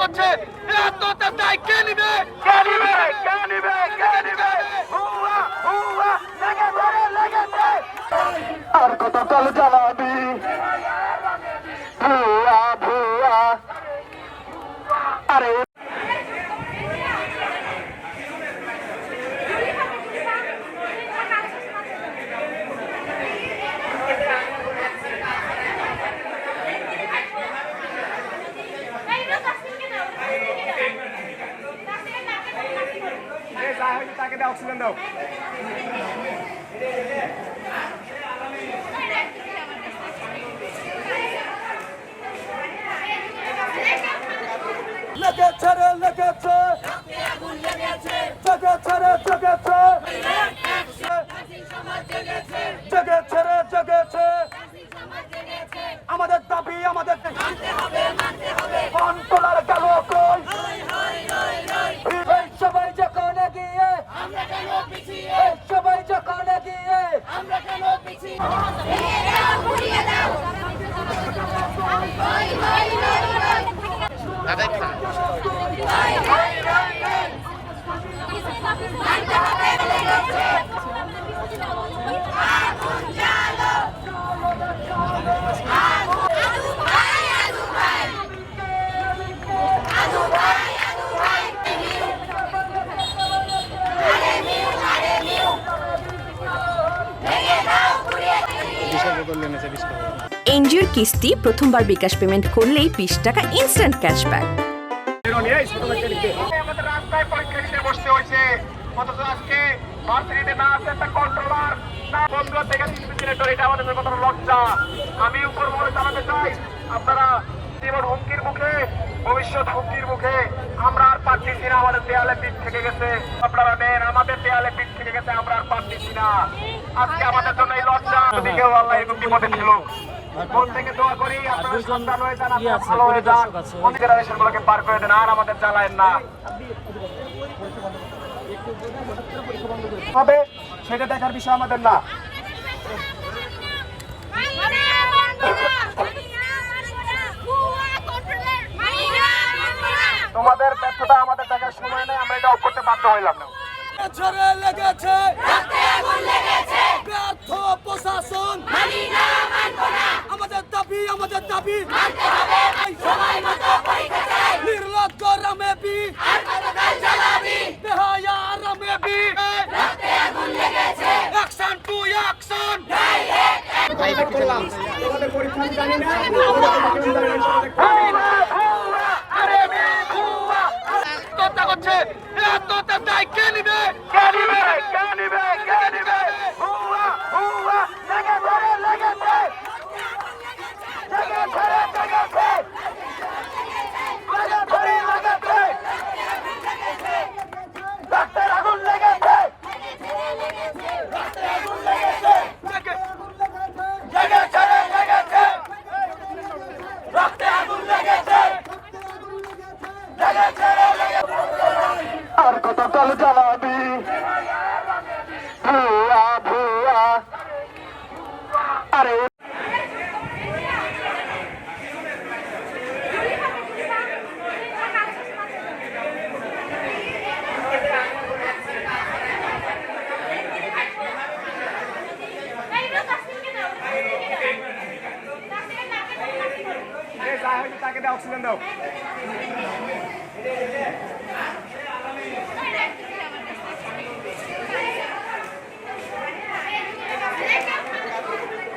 করছে আত্মহত্যার দায় কে নিবে? আর কত কাল জ্বালাবি ভুয়া ভুয়া আরে তাকে দাও অক্সিজেন দাও। লেগেছে রে লেগেছে জেগেছে রে জেগেছে জেগেছে রে জেগেছে আমাদের দাবি আমাদের কন্ট্রোলার গেল কই এই সবাই যখন এগিয়ে এই সবাই যখন এগিয়ে এনজিওর কিস্তি প্রথমবার বিকাশ পেমেন্ট করলেই 20 টাকা ইনস্ট্যান্ট ক্যাশব্যাক। আমাদের রাস্তায় পরীক্ষা দিতে বসতে হয়েছে, অথচ আজকে ভার্সিটিতে না আছে একটা কন্ট্রোলার, না বন্ধু থেকে ইনভিজিলেটর। এটা আমাদের কত লজ্জা। আমি উপর মনে জানাতে চাই, আপনারা জীবন হুমকির মুখে, ভবিষ্যৎ হুমকির মুখে আমরা আর পারতেছি না। আমাদের দেয়ালে পিঠ থেকে গেছে, আপনারা নেন, আমাদের দেয়ালে পিঠ থেকে গেছে, আমরা আর পারতেছি না। আজকে আমাদের জন্য এই লজ্জা। যদি কেউ আল্লাহ এরকম বিপদে ছিল, মন থেকে দোয়া করি আপনারা সাবধান হয়ে যান, আপনারা ভালো হয়ে যান, অন্য জেনারেশন গুলোকে পার করে দেন, আর আমাদের জ্বালায়েন না হবে। সেটা দেখার বিষয় আমাদের না। তোমাদের ব্যর্থতা আমাদের দেখার সময় নেই, আমরা এটা অফ করতে বাধ্য হইলাম না। লেগেছে ব্যর্থ প্রশাসন, আমাদের দাবি নির্লজ্জ রামেবি বেহায়া রামেবি অ্যাকশন টু অ্যাকশন। তোমাদের পরীক্ষা জানি না, আত্মহত্যা করছে আত্মহত্যার দায় কে নিবে? আর কত কাল জ্বালা